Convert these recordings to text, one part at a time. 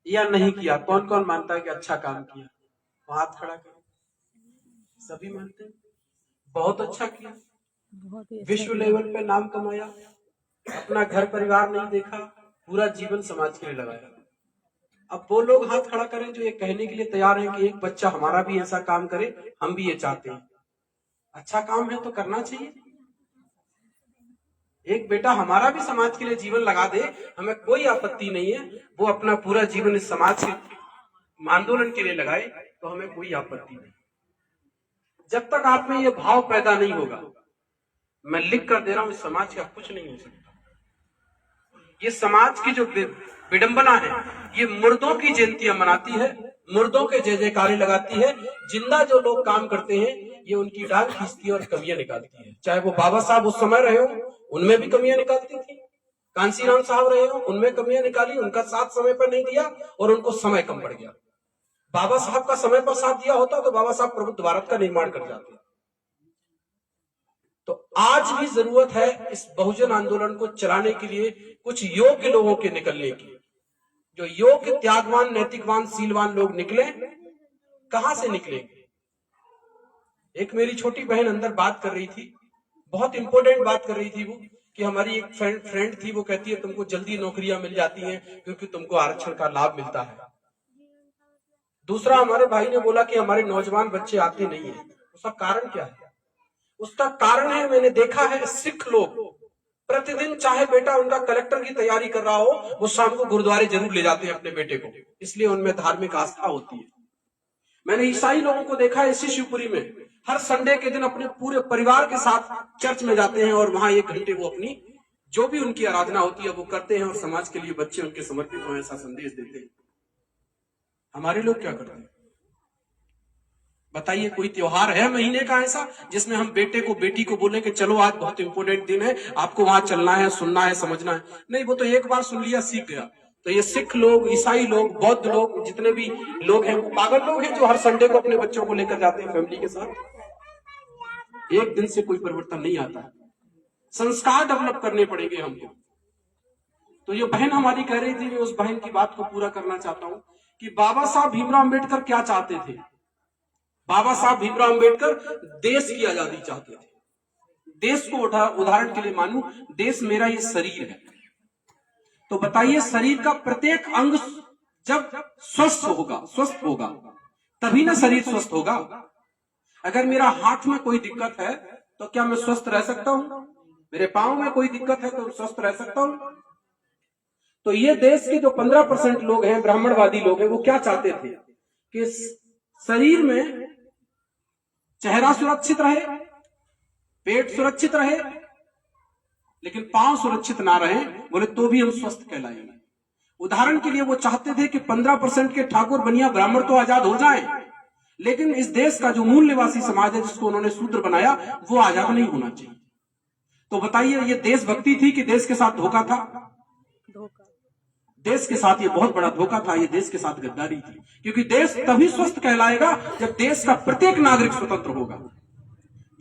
या नहीं किया? कौन कौन मानता है कि अच्छा काम किया? तो हाथ खड़ा करें। सभी मानते हैं बहुत अच्छा किया, बहुत ही अच्छा विश्व किया। लेवल पे नाम कमाया, अपना घर परिवार नहीं देखा, पूरा जीवन समाज के लिए लगाया। अब वो लोग हाथ खड़ा करें जो ये कहने के लिए तैयार हैं कि एक बच्चा हमारा भी ऐसा काम करे, हम भी ये चाहते हैं। अच्छा काम है तो करना चाहिए। एक बेटा हमारा भी समाज के लिए जीवन लगा दे, हमें कोई आपत्ति नहीं है। वो अपना पूरा जीवन इस समाज के आंदोलन के लिए लगाए तो हमें कोई आपत्ति नहीं। जब तक आप में ये भाव पैदा नहीं होगा, मैं लिख कर दे रहा हूं, इस समाज का कुछ नहीं हो सकता। ये समाज की जो विडंबना है, ये मुर्दों की जयंतियां मनाती है, मुर्दों के जय जयकारे लगाती है। जिंदा जो लोग काम करते हैं ये उनकी डाल खींचती है और कमियां निकालती है। चाहे वो बाबा साहब उस समय रहे हो, उनमें भी कमियां निकालती थी। कांसीराम साहब रहे हो, उनमें कमियां निकाली, उनका साथ समय पर नहीं दिया और उनको समय कम पड़ गया। बाबा साहब का समय पर साथ दिया होता तो बाबा साहब प्रबुद्ध भारत का निर्माण कर जाते। तो आज भी जरूरत है इस बहुजन आंदोलन को चलाने के लिए कुछ योग्य लोगों के निकलने की। जो योग्य, त्यागवान, नैतिकवान, शीलवान लोग निकले। कहां से निकलेंगे? एक मेरी छोटी बहन अंदर बात कर रही थी, बहुत इंपॉर्टेंट बात कर रही थी वो, कि हमारी एक फ्रेंड थी, वो कहती है तुमको जल्दी नौकरियां मिल जाती हैं क्योंकि तुमको आरक्षण का लाभ मिलता है। दूसरा हमारे भाई ने बोला कि हमारे नौजवान बच्चे आते नहीं है। उसका कारण क्या है? उसका कारण है, मैंने देखा है सिख लोग प्रतिदिन, चाहे बेटा उनका कलेक्टर की तैयारी कर रहा हो, वो शाम को गुरुद्वारे जरूर ले जाते हैं अपने बेटे को, इसलिए उनमें धार्मिक आस्था होती है। मैंने ईसाई लोगों को देखा है इसी शिवपुरी में, हर संडे के दिन अपने पूरे परिवार के साथ चर्च में जाते हैं और वहां 1 घंटे वो अपनी जो भी उनकी आराधना होती है वो करते हैं और समाज के लिए बच्चे उनके समर्पित हो ऐसा संदेश देते हैं। हमारे लोग क्या करते हैं बताइए? कोई त्योहार है महीने का ऐसा जिसमें हम बेटे को, बेटी को बोले कि चलो आज बहुत इंपॉर्टेंट दिन है, आपको वहां चलना है, सुनना है, समझना है? नहीं, वो तो एक बार सुन लिया, सीख गया। तो ये सिख लोग, ईसाई लोग, बौद्ध लोग, जितने भी लोग हैं वो पागल लोग हैं जो हर संडे को अपने बच्चों को लेकर जाते हैं फैमिली के साथ। एक दिन से कोई परिवर्तन नहीं आता। संस्कार डेवलप करने पड़ेंगे हमको। तो ये बहन हमारी कह रही थी, मैं उस बहन की बात को पूरा करना चाहता हूं कि बाबा साहब भीमराव अंबेडकर क्या चाहते थे। बाबा साहब भीमराव अंबेडकर देश की आजादी चाहते थे। देश को उदाहरण के लिए मानूं, देश मेरा ये शरीर है, तो बताइए शरीर का प्रत्येक अंग जब स्वस्थ होगा तभी ना शरीर स्वस्थ होगा। अगर मेरा हाथ में कोई दिक्कत है तो क्या मैं स्वस्थ रह सकता हूं? मेरे पांव में कोई दिक्कत है तो स्वस्थ रह सकता हूं? तो ये देश के जो 15% लोग हैं, ब्राह्मणवादी लोग हैं, वो क्या चाहते थे कि शरीर में चेहरा सुरक्षित रहे, पेट सुरक्षित रहे, लेकिन पांव सुरक्षित ना रहे, बोले तो भी हम स्वस्थ कहलाएंगे। उदाहरण के लिए वो चाहते थे कि 15% के ठाकुर बनिया ब्राह्मण तो आजाद हो जाएं, लेकिन इस देश का जो मूल निवासी समाज है जिसको उन्होंने शूद्र बनाया, वो आजाद नहीं होना चाहिए। तो बताइए ये देशभक्ति थी कि देश के साथ धोखा था? धोखा। देश के साथ ये बहुत बड़ा धोखा था, ये देश के साथ गद्दारी थी। क्योंकि देश तभी स्वस्थ कहलाएगा जब देश का प्रत्येक नागरिक स्वतंत्र होगा,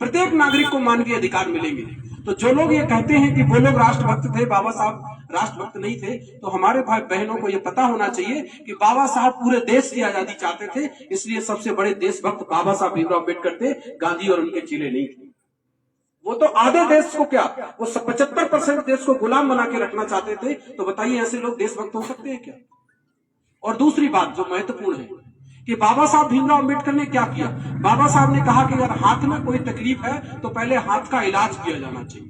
प्रत्येक नागरिक को मानवीय अधिकार मिलेंगे। तो जो लोग ये कहते हैं कि वो लोग राष्ट्रभक्त थे, बाबा साहब राष्ट्रभक्त नहीं थे, तो हमारे भाई बहनों को ये पता होना चाहिए कि बाबा साहब पूरे देश की आजादी चाहते थे, इसलिए सबसे बड़े देशभक्त बाबा साहब भीमराव अम्बेडकर थे, गांधी और उनके चेले नहीं थे। वो तो आधे देश को क्या, वो 75% देश को गुलाम बना के रखना चाहते थे। तो बताइए ऐसे लोग देशभक्त हो सकते हैं क्या? और दूसरी बात जो महत्वपूर्ण है कि बाबा साहब भीमराव अंबेडकर ने क्या किया। बाबा साहब ने कहा कि अगर हाथ में कोई तकलीफ है तो पहले हाथ का इलाज किया जाना चाहिए।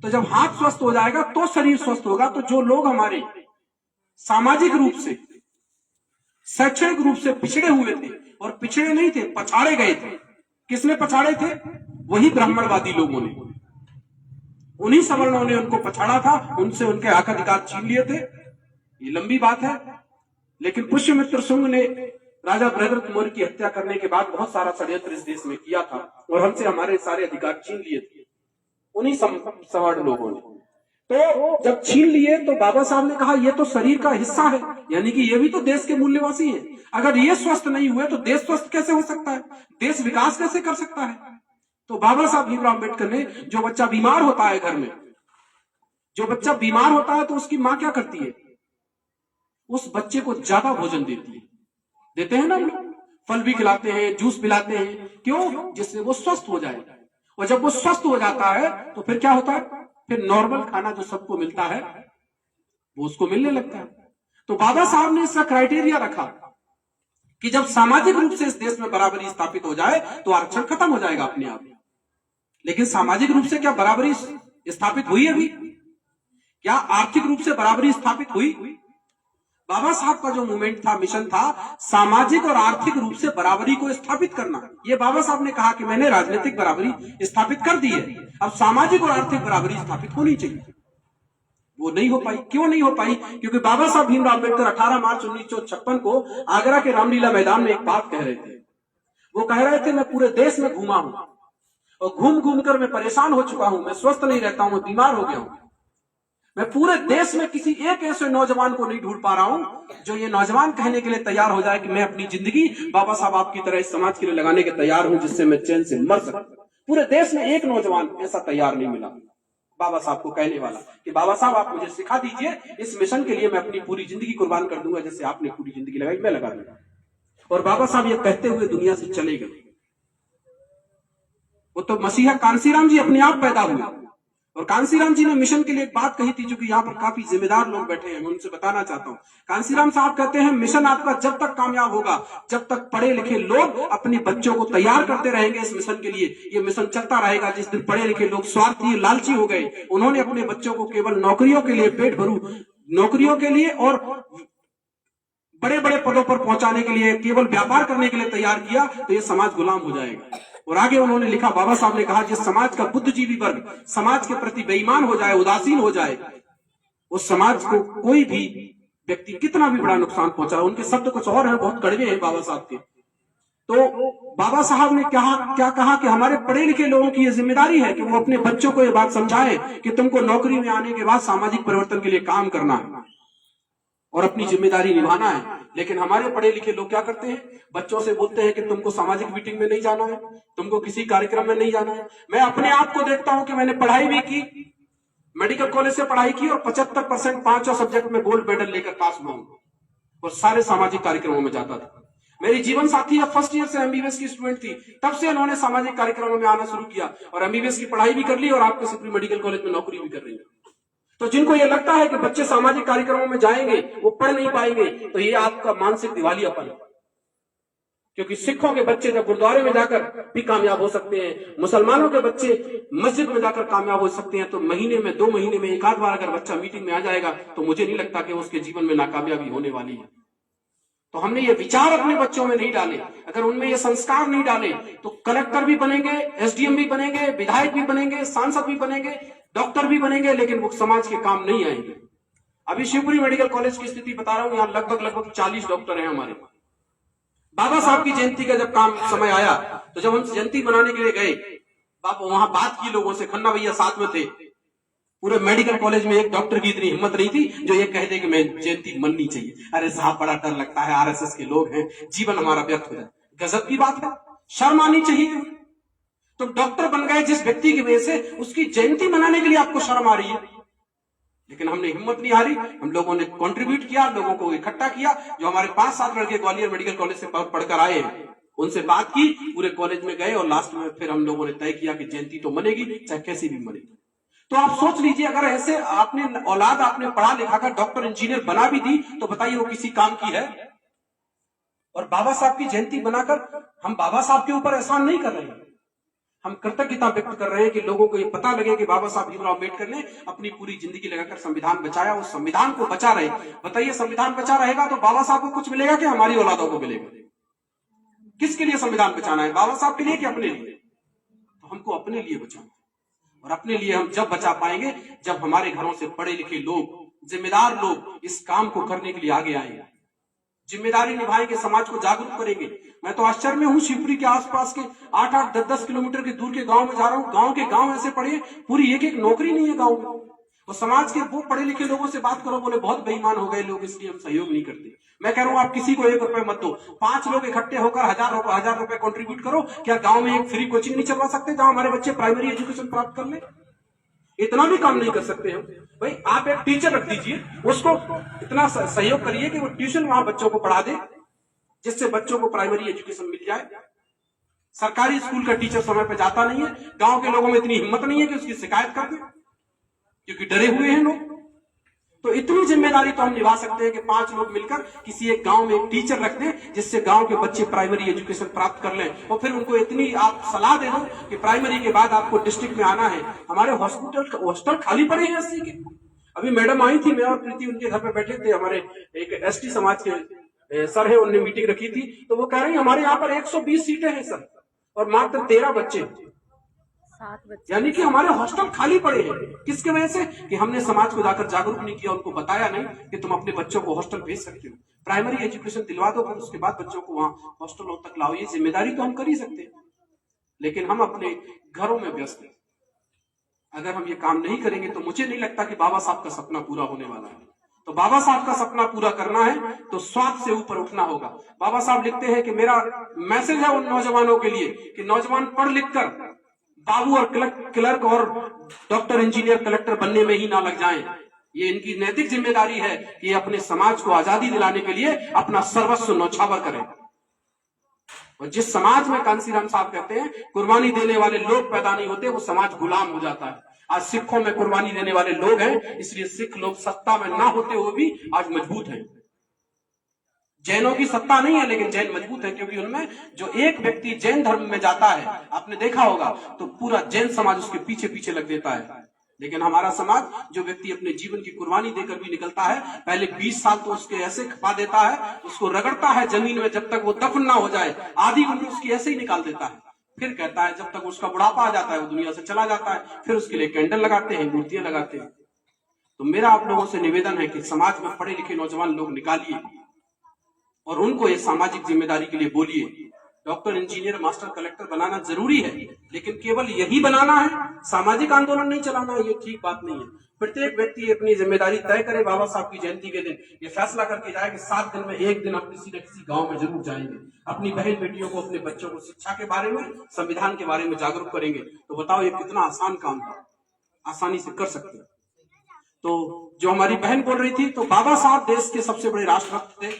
तो जब हाथ स्वस्थ हो जाएगा तो शरीर स्वस्थ होगा। तो जो लोग हमारे सामाजिक रूप से, शैक्षणिक रूप से पिछड़े हुए थे, और पिछड़े नहीं थे, पछाड़े गए थे। किसने पछाड़े थे? वही ब्राह्मणवादी लोगों ने, उन्हीं सवर्णों ने उनको पछाड़ा था, उनसे उनके हक अधिकार छीन लिए थे। ये लंबी बात है, लेकिन पुष्यमित्र शुंग ने राजा बृहद्रथ मौर्य की हत्या करने के बाद बहुत सारा षड्यंत्र इस देश में किया था और हमसे हमारे सारे अधिकार छीन लिए थे उन्हीं सवर्ण लोगों ने। तो जब छीन लिए तो बाबा साहब ने कहा ये तो शरीर का हिस्सा है, यानी कि ये भी तो देश के मूल निवासी हैं। अगर ये स्वस्थ नहीं हुए तो देश स्वस्थ कैसे हो सकता है, देश विकास कैसे कर सकता है? तो बाबा साहब भीमराव अम्बेडकर ने, जो बच्चा बीमार होता है घर में, जो बच्चा बीमार होता है तो उसकी माँ क्या करती है? उस बच्चे को ज्यादा भोजन देती है। देते हैं ना हम लोग, फल भी खिलाते हैं, जूस पिलाते हैं, क्यों? जिससे वो स्वस्थ हो जाए। और जब वो स्वस्थ हो जाता है तो फिर क्या होता है? फिर नॉर्मल खाना जो सबको मिलता है वो उसको मिलने लगता है। तो बाबा साहब ने इसका क्राइटेरिया रखा कि जब सामाजिक रूप से इस देश में बराबरी स्थापित हो जाए तो आरक्षण खत्म हो जाएगा अपने आप। लेकिन सामाजिक रूप से क्या बराबरी स्थापित हुई? अभी क्या आर्थिक रूप से बराबरी स्थापित हुई? बाबा साहब का जो मूवमेंट था, मिशन था, सामाजिक और आर्थिक रूप से बराबरी को स्थापित करना। ये बाबा साहब ने कहा कि मैंने राजनीतिक बराबरी स्थापित कर दी है, अब सामाजिक और आर्थिक बराबरी स्थापित होनी चाहिए। वो नहीं हो पाई। क्यों नहीं हो पाई? क्योंकि बाबा साहब भीमराव अम्बेडकर 18 मार्च 1956 को आगरा के रामलीला मैदान में एक बात कह रहे थे। वो कह रहे थे, मैं पूरे देश में घूमा हूं और घूम घूम कर मैं परेशान हो चुका हूं, मैं स्वस्थ नहीं रहता हूं, मैं बीमार हो गया हूं। मैं पूरे देश में किसी एक ऐसे नौजवान को नहीं ढूंढ पा रहा हूं जो ये नौजवान कहने के लिए तैयार हो जाए कि मैं अपनी जिंदगी बाबा साहब आपकी तरह इस समाज के लिए लगाने के तैयार हूं, जिससे मैं चैन से मर सकूं। पूरे देश में एक नौजवान ऐसा तैयार नहीं मिला बाबा साहब को कहने वाला कि बाबा साहब आप मुझे सिखा दीजिए, इस मिशन के लिए मैं अपनी पूरी जिंदगी कुर्बान कर दूंगा, जैसे आपने पूरी जिंदगी लगाई मैं लगा दूंगा। और बाबा साहब ये कहते हुए दुनिया से चले गए। वो तो मसीहा कांसीराम जी अपने आप पैदा हुए। और कांसीराम जी ने मिशन के लिए एक बात कही थी, जो कि यहाँ पर काफी जिम्मेदार लोग बैठे हैं, मैं उनसे बताना चाहता हूँ। कांसीराम साहब कहते हैं, मिशन आपका जब तक कामयाब होगा जब तक पढ़े लिखे लोग अपने बच्चों को तैयार करते रहेंगे इस मिशन के लिए। ये मिशन चलता रहेगा। जिस दिन पढ़े लिखे लोग स्वार्थी लालची हो गए, उन्होंने अपने बच्चों को केवल नौकरियों के लिए, पेट भरू नौकरियों के लिए और बड़े बड़े पदों पर पहुंचाने के लिए, केवल व्यापार करने के लिए तैयार किया, तो ये समाज गुलाम हो जाएगा। और आगे उन्होंने लिखा, बाबा साहब ने कहा, जिस समाज का बुद्धिजीवी वर्ग समाज के प्रति बेईमान हो जाए, उदासीन हो जाए, उस समाज को कोई भी व्यक्ति कितना भी बड़ा नुकसान पहुंचाए। उनके शब्द कुछ और हैं, बहुत कड़वे हैं बाबा साहब के। तो बाबा साहब ने क्या कहा कि हमारे पढ़े लिखे लोगों की यह जिम्मेदारी है कि वो अपने बच्चों को ये बात समझाएं कि तुमको नौकरी में आने के बाद सामाजिक परिवर्तन के लिए काम करना है और अपनी जिम्मेदारी निभाना है। लेकिन हमारे पढ़े लिखे लोग क्या करते हैं? बच्चों से बोलते हैं कि तुमको सामाजिक मीटिंग में नहीं जाना है, तुमको किसी कार्यक्रम में नहीं जाना है। मैं अपने आप को देखता हूं कि मैंने पढ़ाई भी की, मेडिकल कॉलेज से पढ़ाई की और 75% पांचों सब्जेक्ट में गोल्ड मेडल लेकर पास हुआ हूं और सारे सामाजिक कार्यक्रमों में जाता था। मेरी जीवन साथी फर्स्ट ईयर से एमबीबीएस की स्टूडेंट थी, तब से उन्होंने सामाजिक कार्यक्रमों में आना शुरू किया और एमबीबीएस की पढ़ाई भी कर ली और आपके सुप्रीम मेडिकल कॉलेज में नौकरी भी कर रही है। तो जिनको ये लगता है कि बच्चे सामाजिक कार्यक्रमों में जाएंगे वो पढ़ नहीं पाएंगे, तो ये आपका मानसिक दिवालियापन है। क्योंकि सिखों के बच्चे जब गुरुद्वारे में जाकर भी कामयाब हो सकते हैं, मुसलमानों के बच्चे मस्जिद में जाकर कामयाब हो सकते हैं, तो महीने में 2 महीने में एक आध बार अगर बच्चा मीटिंग में आ जाएगा तो मुझे नहीं लगता कि उसके जीवन में नाकामयाबी होने वाली है। तो हमने ये विचार अपने बच्चों में नहीं डाले, अगर उनमें ये संस्कार नहीं डाले तो कलेक्टर भी बनेंगे, एसडीएम भी बनेंगे, विधायक भी बनेंगे, सांसद भी बनेंगे, डॉक्टर भी बनेंगे, लेकिन वो समाज के काम नहीं आएंगे। अभी शिवपुरी मेडिकल कॉलेज की स्थिति बता रहा हूं, यहाँ लगभग 40 डॉक्टर हैं हमारे। बाबा साहब की जयंती का जब काम समय आया तो जब हम जयंती बनाने के लिए गए, वहां बात की लोगों से, खन्ना भैया साथ में थे। पूरे मेडिकल कॉलेज में एक डॉक्टर की इतनी हिम्मत नहीं थी जो ये कह दे कि मैं जयंती मननी चाहिए। अरे साहब बड़ा डर लगता है, आरएसएस के लोग हैं, जीवन हमारा व्यर्थ हो जाए। गजब की बात है, शर्म आनी चाहिए। तो डॉक्टर बन गए जिस व्यक्ति की वजह से, उसकी जयंती मनाने के लिए आपको शर्म आ रही है। लेकिन हमने हिम्मत नहीं हारी, हम लोगों ने कंट्रीब्यूट किया, लोगों को इकट्ठा किया। जो हमारे 5-7 लड़के ग्वालियर मेडिकल कॉलेज से पढ़कर आए हैं, उनसे बात की, पूरे कॉलेज में गए और लास्ट में फिर हम लोगों ने तय किया कि जयंती तो मनेगी, चाहे कैसी भी मनेगी। तो आप सोच लीजिए, अगर ऐसे आपने औलाद आपने पढ़ा लिखा कर डॉक्टर इंजीनियर बना भी दी तो बताइए वो किसी काम की है? और बाबा साहब की जयंती बनाकर हम बाबा साहब के ऊपर एहसान नहीं कर रहे हैं, हम कृतज्ञता व्यक्त कर रहे हैं कि लोगों को ये पता लगे कि बाबा साहब भीमराव अम्बेडकर ने अपनी पूरी जिंदगी लगाकर संविधान बचाया, उस संविधान को बचा रहे। बताइए, संविधान बचा रहेगा तो बाबा साहब को कुछ मिलेगा कि हमारी औलादों को मिलेगा? किसके लिए संविधान बचाना है? बाबा साहब के लिए कि अपने लिए? तो हमको अपने लिए बचाना, और अपने लिए हम जब बचा पाएंगे जब हमारे घरों से पढ़े लिखे लोग, जिम्मेदार लोग इस काम को करने के लिए आगे आएंगे, जिम्मेदारी निभाएंगे, समाज को जागरूक करेंगे। मैं तो आश्चर्य में हूं, शिवपुरी के आसपास के 8-8, 10-10 किलोमीटर के दूर के गांव में जा रहा हूं, गांव के गांव ऐसे पढ़े, पूरी एक नौकरी नहीं है गांव में। और समाज के वो पढ़े लिखे लोगों से बात करो, बोले बहुत बेईमान हो गए लोग, इसलिए हम सहयोग नहीं करते। मैं कह रहा हूं, आप किसी को 1 रुपए मत दो, 5 लोग इकट्ठे होकर 1000 रुपए कंट्रीब्यूट करो। क्या गांव में एक फ्री कोचिंग नहीं चलवा सकते जहां हमारे बच्चे प्राइमरी एजुकेशन प्राप्त कर ले? इतना भी काम नहीं कर सकते हम। भाई आप एक टीचर रख दीजिए, उसको इतना सहयोग करिए कि वो ट्यूशन वहां बच्चों को पढ़ा दे, जिससे बच्चों को प्राइमरी एजुकेशन मिल जाए। सरकारी स्कूल का टीचर समय पे जाता नहीं है, गांव के लोगों में इतनी हिम्मत नहीं है कि उसकी शिकायत कर दे, क्योंकि डरे हुए हैं लोग। तो इतनी जिम्मेदारी तो हम निभा सकते हैं कि 5 लोग मिलकर किसी एक गांव में एक टीचर रख दें, जिससे गांव के बच्चे प्राइमरी एजुकेशन प्राप्त कर लें। और फिर उनको इतनी आप सलाह दे दो कि प्राइमरी के बाद आपको डिस्ट्रिक्ट में आना है। हमारे हॉस्टल खाली पड़े हैं एससी के। अभी मैडम आई थी, मैं और प्रीति उनके घर पे बैठे थे, हमारे एक एसटी समाज के सर है, उन्होंने मीटिंग रखी थी, तो वो कह रहे हैं हमारे यहाँ पर 120 सीटें हैं सर, और मात्र 13 बच्चे, 7 बच्चे, यानी कि हमारे हॉस्टल खाली पड़े हैं। किसके वजह से? कि हमने समाज को जाकर जागरूक नहीं किया, उनको बताया नहीं कि तुम अपने बच्चों को हॉस्टल भेज सकते हो। प्राइमरी एजुकेशन दिलवा दो, फिर उसके बाद बच्चों को वहां हॉस्टलों तक लाओ। ये जिम्मेदारी तो हम कर ही सकते हैं, लेकिन हम अपने घरों में व्यस्त हैं। अगर हम ये काम नहीं करेंगे तो मुझे नहीं लगता कि बाबा साहब का सपना पूरा होने वाला है। तो बाबा साहब का सपना पूरा करना है तो स्वार्थ से ऊपर उठना होगा। बाबा साहब लिखते हैं कि मेरा मैसेज है उन नौजवानों के लिए कि नौजवान पढ़ लिख कर बाबू और क्लर्क और डॉक्टर, इंजीनियर, कलेक्टर बनने में ही ना लग जाएं। ये इनकी नैतिक जिम्मेदारी है कि अपने समाज को आजादी दिलाने के लिए अपना सर्वस्व न्यौछावर करें। और जिस समाज में कांसीराम साहब कहते हैं कुर्बानी देने वाले लोग पैदा नहीं होते, वो समाज गुलाम हो जाता है। आज सिखों में कुर्बानी देने वाले लोग हैं, इसलिए सिख लोग सत्ता में ना होते हुए भी आज मजबूत हैं। जैनों की सत्ता नहीं है, लेकिन जैन मजबूत है, क्योंकि उनमें जो एक व्यक्ति जैन धर्म में जाता है, आपने देखा होगा, तो पूरा जैन समाज उसके पीछे पीछे लग देता है। लेकिन हमारा समाज, जो व्यक्ति अपने जीवन की कुर्बानी देकर भी निकलता है, पहले 20 साल तो उसके ऐसे खपा देता है, उसको रगड़ता है जमीन में जब तक वो दफन ना हो जाए, आधी उम्र उसकी ऐसे ही निकाल देता है। फिर कहता है जब तक उसका बुढ़ापा आ जाता है वो दुनिया से चला जाता है, फिर उसके लिए कैंडल लगाते हैं, मूर्तियां लगाते हैं। तो मेरा आप लोगों से निवेदन है कि समाज में पढ़े लिखे नौजवान लोग निकालिए और उनको ये सामाजिक जिम्मेदारी के लिए बोलिए। डॉक्टर, इंजीनियर, मास्टर, कलेक्टर बनाना जरूरी है, लेकिन केवल यही बनाना है, सामाजिक आंदोलन नहीं चलाना है, ये ठीक बात नहीं है। प्रत्येक व्यक्ति अपनी जिम्मेदारी तय करे। बाबा साहब की जयंती के दिन ये फैसला करके जाए कि 7 दिन में एक दिन आप किसी न किसी गांव में जरूर जाएंगे, अपनी बहन बेटियों को, अपने बच्चों को शिक्षा के बारे में, संविधान के बारे में जागरूक करेंगे। तो बताओ ये कितना आसान काम था, आसानी से कर सकते हैं। तो जो हमारी बहन बोल रही थी, तो बाबा साहब देश के सबसे बड़े राष्ट्रभक्त थे,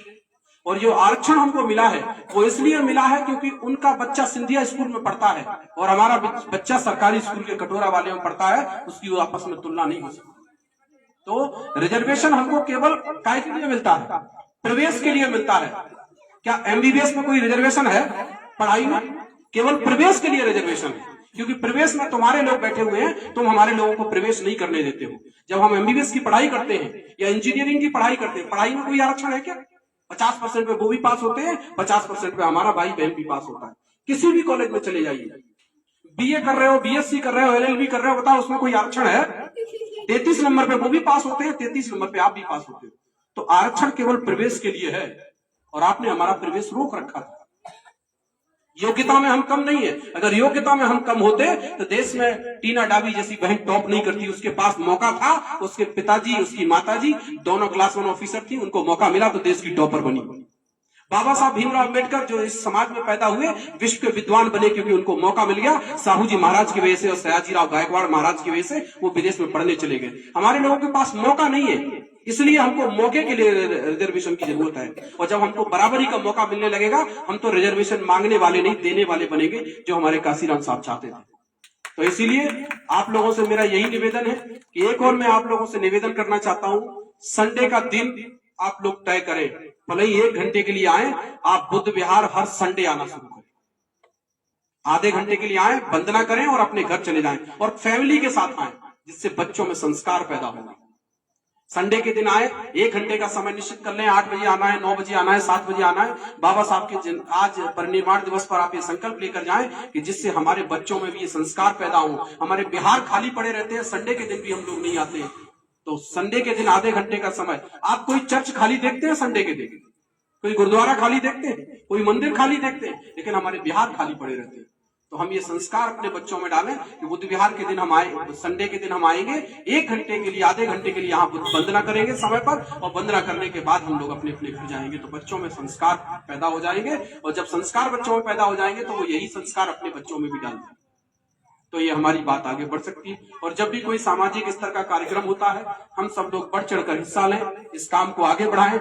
और जो आरक्षण हमको मिला है वो इसलिए मिला है क्योंकि उनका बच्चा सिंधिया स्कूल में पढ़ता है और हमारा बच्चा सरकारी स्कूल के कटोरा वाले में पढ़ता है, उसकी वो आपस में तुलना नहीं हो सकती। तो रिजर्वेशन हमको केवल काय के लिए मिलता है? प्रवेश के लिए मिलता है। क्या एमबीबीएस में कोई रिजर्वेशन है पढ़ाई में? केवल प्रवेश के लिए रिजर्वेशन है, क्योंकि प्रवेश में तुम्हारे लोग बैठे हुए हैं, तुम हमारे लोगों को प्रवेश नहीं करने देते हो। जब हम एमबीबीएस की पढ़ाई करते हैं या इंजीनियरिंग की पढ़ाई करते हैं, पढ़ाई में कोई आरक्षण है क्या? 50% पे वो भी पास होते हैं, 50% पे हमारा भाई बहन भी पास होता है। किसी भी कॉलेज में चले जाइए, बीए कर रहे हो, बीएससी कर रहे हो, एलएलबी कर रहे हो, बताओ उसमें कोई आरक्षण है? 33 नंबर पे वो भी पास होते हैं, 33 नंबर पे आप भी पास होते हो। तो आरक्षण केवल प्रवेश के लिए है और आपने हमारा प्रवेश रोक रखा था। योग्यता में हम कम नहीं है। अगर योग्यता में हम कम होते तो देश में टीना डाबी जैसी बहन टॉप नहीं करती। उसके पास मौका था, उसके पिताजी, उसकी माताजी दोनों क्लास 1 ऑफिसर थी, उनको मौका मिला तो देश की टॉपर बनी। बाबा साहब भीमराव अम्बेडकर जो इस समाज में पैदा हुए, विश्व के विद्वान बने क्योंकि उनको मौका मिल गया। साहू जी महाराज की वजह से और सयाजीराव गायकवाड़ महाराज की वजह से वो विदेश में पढ़ने चले गए। हमारे लोगों के पास मौका नहीं है, इसलिए हमको मौके के लिए रिजर्वेशन की जरूरत है। और जब हमको बराबरी का मौका मिलने लगेगा, हम तो रिजर्वेशन मांगने वाले नहीं, देने वाले बनेंगे, जो हमारे काशीराम साहब चाहते थे। तो इसीलिए आप लोगों से मेरा यही निवेदन है कि एक और मैं आप लोगों से निवेदन करना चाहता हूं, संडे का दिन आप लोग तय करें, भले ही 1 घंटे के लिए आए। आप बुद्ध विहार हर संडे आना शुरू करें, आधे घंटे के लिए आए, वंदना करें और अपने घर चले जाएं, और फैमिली के साथ आए, जिससे बच्चों में संस्कार पैदा होगा। संडे के दिन आए, 1 घंटे का समय निश्चित कर लें, 8 बजे आना है, 9 बजे आना है, 7 बजे आना है। बाबा साहब के आज परिनिर्वाण दिवस पर आप ये संकल्प लेकर जाएं कि जिससे हमारे बच्चों में भी ये संस्कार पैदा हो। हमारे बिहार खाली पड़े रहते हैं, संडे के दिन भी हम लोग नहीं आते, तो संडे के दिन आधे घंटे का समय। आप कोई चर्च खाली देखते हैं संडे के दिन? कोई गुरुद्वारा खाली देखते हैं? कोई मंदिर खाली देखते हैं? लेकिन हमारे बिहार खाली पड़े रहते हैं। तो हम ये संस्कार अपने बच्चों में डालें कि बुद्ध विहार के दिन हम आए, संडे के दिन हम आएंगे, 1 घंटे के लिए, आधे घंटे के लिए यहाँ वंदना करेंगे समय पर, और वंदना करने के बाद हम लोग अपने अपने घर जाएंगे। तो बच्चों में संस्कार पैदा हो जाएंगे, और जब संस्कार बच्चों में पैदा हो जाएंगे तो वो यही संस्कार अपने बच्चों में भी डालेंगे। तो ये हमारी बात आगे बढ़ सकती है। और जब भी कोई सामाजिक स्तर का कार्यक्रम होता है, हम सब लोग बढ़ चढ़कर हिस्सा लें, इस काम को आगे बढ़ाएं।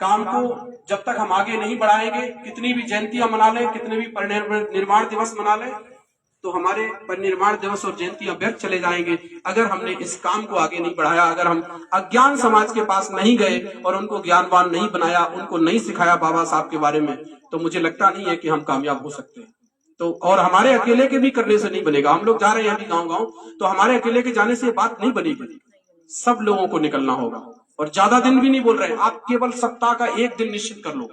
काम को जब तक हम आगे नहीं बढ़ाएंगे, कितनी भी जयंतियां मना लें, कितने भी परिनिर्वाण दिवस मना लें, तो हमारे परिनिर्वाण दिवस और जयंतियां व्यर्थ चले जाएंगे अगर हमने इस काम को आगे नहीं बढ़ाया। अगर हम अज्ञान समाज के पास नहीं गए और उनको ज्ञानवान नहीं बनाया, उनको नहीं सिखाया बाबा साहब के बारे में, तो मुझे लगता नहीं है कि हम कामयाब हो सकते हैं। तो और हमारे अकेले के भी करने से नहीं बनेगा। हम लोग जा रहे हैं अभी गांव गांव, तो हमारे अकेले के जाने से बात नहीं बनेगी, सब लोगों को निकलना होगा। और ज्यादा दिन भी नहीं बोल रहे हैं, आप केवल सप्ताह का एक दिन निश्चित कर लो।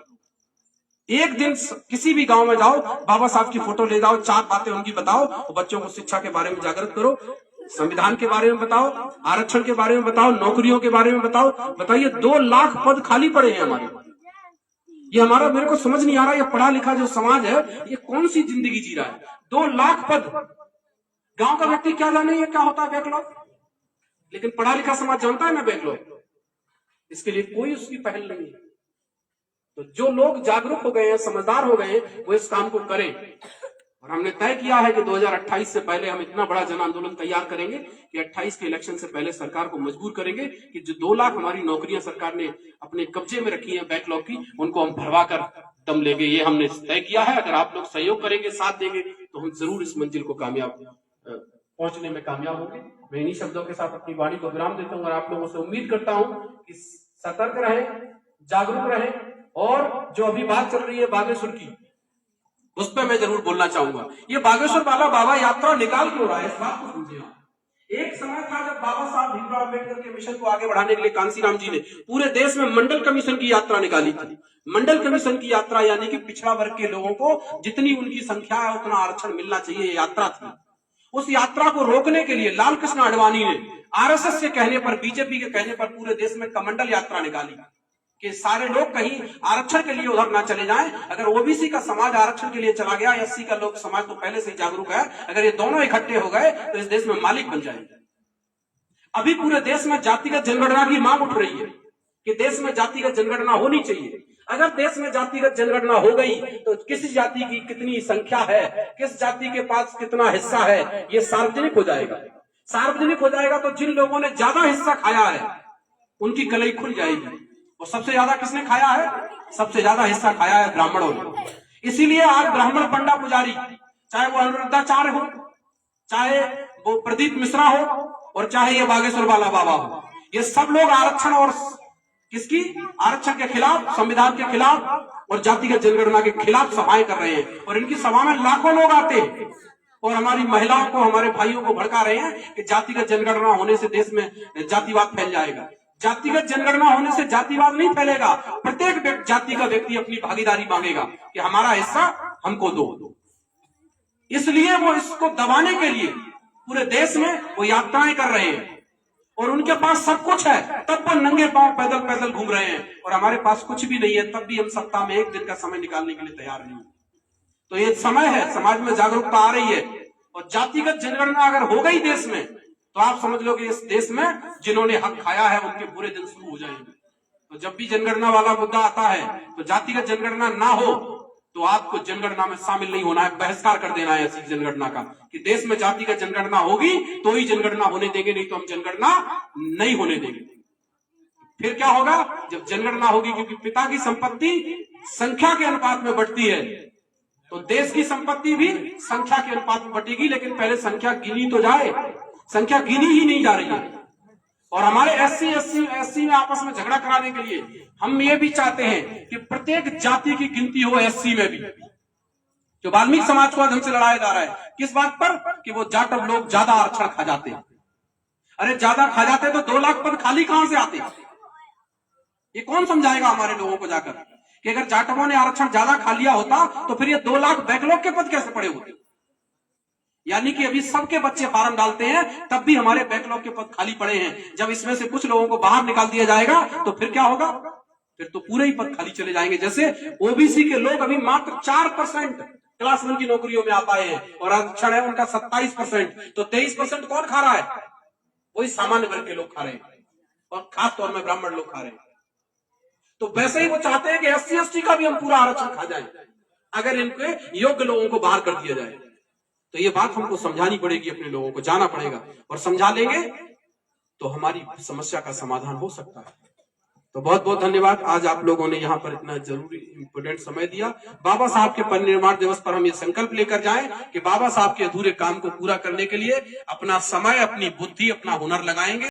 एक दिन किसी भी गांव में जाओ, बाबा साहब की फोटो ले जाओ, 4 बातें उनकी बताओ और बच्चों को शिक्षा के बारे में जागृत करो, संविधान के बारे में बताओ, आरक्षण के बारे में बताओ, नौकरियों के बारे में बताओ। बताइए 2 लाख पद खाली पड़े हैं हमारे। ये हमारा, मेरे को समझ नहीं आ रहा, ये पढ़ा लिखा जो समाज है ये कौन सी जिंदगी जी रहा है। 2 लाख पद, गांव का व्यक्ति क्या जाने ये क्या होता है बैकलॉग, लेकिन पढ़ा लिखा समाज जानता है ना बैकलॉग। इसके लिए कोई उसकी पहल नहीं है। तो जो लोग जागरूक हो गए हैं, समझदार हो गए हैं, वो इस काम को करें। और हमने तय किया है कि 2028 से पहले हम इतना बड़ा जन आंदोलन तैयार करेंगे कि 28 के इलेक्शन से पहले सरकार को मजबूर करेंगे कि जो 2 लाख हमारी नौकरियां सरकार ने अपने कब्जे में रखी है बैकलॉग की, उनको हम भरवा कर दम लेंगे। ये हमने तय किया है। अगर आप लोग सहयोग करेंगे, साथ देंगे, तो हम जरूर इस मंजिल को पहुंचने में कामयाब होंगे। मैं इन्हीं शब्दों के साथ अपनी वाणी को विराम देता हूँ और आप लोगों से उम्मीद करता हूं कि सतर्क रहें, जागरूक रहें। और जो अभी बात चल रही है बागेश्वर की, उस पर मैं जरूर बोलना चाहूंगा। ये बागेश्वर वाला बाबा यात्रा निकाल क्यों रहा है, इस बात को समझिए आप। एक समय था जब बाबा साहब भीमराव अम्बेडकर के मिशन को आगे बढ़ाने के लिए कांसीराम जी ने पूरे देश में मंडल कमीशन की यात्रा निकाली थी। मंडल कमीशन की यात्रा यानी कि पिछड़ा वर्ग के लोगों को जितनी उनकी संख्या है उतना आरक्षण मिलना चाहिए, यात्रा थी। उस यात्रा को रोकने के लिए लाल कृष्ण आडवाणी ने आरएसएस के कहने पर, बीजेपी के कहने पर पूरे देश में कमंडल यात्रा निकाली कि सारे लोग कहीं आरक्षण के लिए उधर ना चले जाएं। अगर ओबीसी का समाज आरक्षण के लिए चला गया, एससी का लोग समाज तो पहले से ही जागरूक है, अगर ये दोनों इकट्ठे हो गए तो इस देश में मालिक बन जाएंगे। अभी पूरे देश में जातिगत जनगणना की मांग उठ रही है कि देश में जातिगत जनगणना होनी चाहिए। अगर देश में जातिगत जनगणना हो गई तो किस जाति की कितनी संख्या है, किस जाति के पास कितना हिस्सा है, ये सार्वजनिक हो जाएगा। सार्वजनिक हो जाएगा तो जिन लोगों ने ज्यादा हिस्सा खाया है उनकी कलई खुल जाएगी। और सबसे ज्यादा किसने खाया है? सबसे ज्यादा हिस्सा खाया है ब्राह्मणों ने। इसीलिए आज ब्राह्मण पंडा पुजारी, चाहे वो अनुरुद्धाचार्य हो, चाहे वो प्रदीप मिश्रा हो, और चाहे ये बागेश्वर वाला बाबा हो, ये सब लोग आरक्षण और किसकी, आरक्षण के खिलाफ, संविधान के खिलाफ और जातिगत जनगणना के खिलाफ सभाएं कर रहे हैं। और इनकी सभा में लाखों लोग आते हैं और हमारी महिलाओं को, हमारे भाइयों को भड़का रहे हैं कि जातिगत जनगणना होने से देश में जातिवाद फैल जाएगा। जातिगत जनगणना होने से जातिवाद नहीं फैलेगा। प्रत्येक जाति का व्यक्ति अपनी भागीदारी मांगेगा कि हमारा हिस्सा हमको दो। इसलिए वो इसको दबाने के लिए पूरे देश में वो यात्राएं कर रहे हैं और उनके पास सब कुछ है, तब वो नंगे पांव पैदल पैदल घूम रहे हैं। और हमारे पास कुछ भी नहीं है, तब भी हम सप्ताह में 1 दिन का समय निकालने के लिए तैयार नहीं। तो ये समय है, समाज में जागरूकता आ रही है। और जातिगत जनगणना अगर हो गई देश में तो आप समझ लो कि इस देश में जिन्होंने हक खाया है उनके बुरे दिन शुरू हो जाएंगे। तो जब भी जनगणना वाला मुद्दा आता है तो जातिगत जनगणना ना हो तो आपको जनगणना में शामिल नहीं होना है, बहिष्कार कर देना है ऐसी जनगणना का कि देश में जातिगत जनगणना होगी तो ही जनगणना होने देंगे, नहीं तो हम जनगणना नहीं होने देंगे। फिर क्या होगा जब जनगणना होगी, क्योंकि पिता की संपत्ति संख्या के अनुपात में बढ़ती है तो देश की संपत्ति भी संख्या के अनुपात में बढ़ेगी। लेकिन पहले संख्या गिनी तो जाए, संख्या गिनी ही नहीं जा रही है। और हमारे एससी में आपस में झगड़ा कराने के लिए हम ये भी चाहते हैं कि प्रत्येक जाति की गिनती हो एससी में भी। जो वाल्मीकि समाज को ढंग से लड़ाया जा रहा है किस बात पर कि वो जाटव लोग ज्यादा आरक्षण खा जाते हैं। अरे ज्यादा खा जाते तो 2 लाख पद खाली कहां से आते? ये कौन समझाएगा हमारे लोगों को जाकर कि अगर जाटवों ने आरक्षण ज्यादा खा लिया होता तो फिर ये 2 लाख बैकलॉग के पद कैसे पड़े होते? यानी कि अभी सबके बच्चे फार्म डालते हैं तब भी हमारे बैकलॉग के पद खाली पड़े हैं। जब इसमें से कुछ लोगों को बाहर निकाल दिया जाएगा तो फिर क्या होगा? फिर तो पूरे ही पद खाली चले जाएंगे। जैसे ओबीसी के लोग अभी मात्र 4% क्लास 1 की नौकरियों में आ पाए हैं और आरक्षण है उनका 27%। तो 23% कौन खा रहा है? वही सामान्य वर्ग के लोग खा रहे हैं और खास तौर में ब्राह्मण लोग खा रहे हैं। तो वैसे ही वो चाहते हैं कि SC ST का भी हम पूरा आरक्षण खा जाए अगर इनके योग्य लोगों को बाहर कर दिया जाए। तो ये बात हमको समझानी पड़ेगी, अपने लोगों को जाना पड़ेगा, और समझा लेंगे तो हमारी समस्या का समाधान हो सकता है। तो बहुत बहुत धन्यवाद, आज आप लोगों ने यहाँ पर इतना जरूरी इंपोर्टेंट समय दिया। बाबा साहब के परिनिर्वाण दिवस पर हम ये संकल्प लेकर जाएं कि बाबा साहब के अधूरे काम को पूरा करने के लिए अपना समय, अपनी बुद्धि, अपना हुनर लगाएंगे।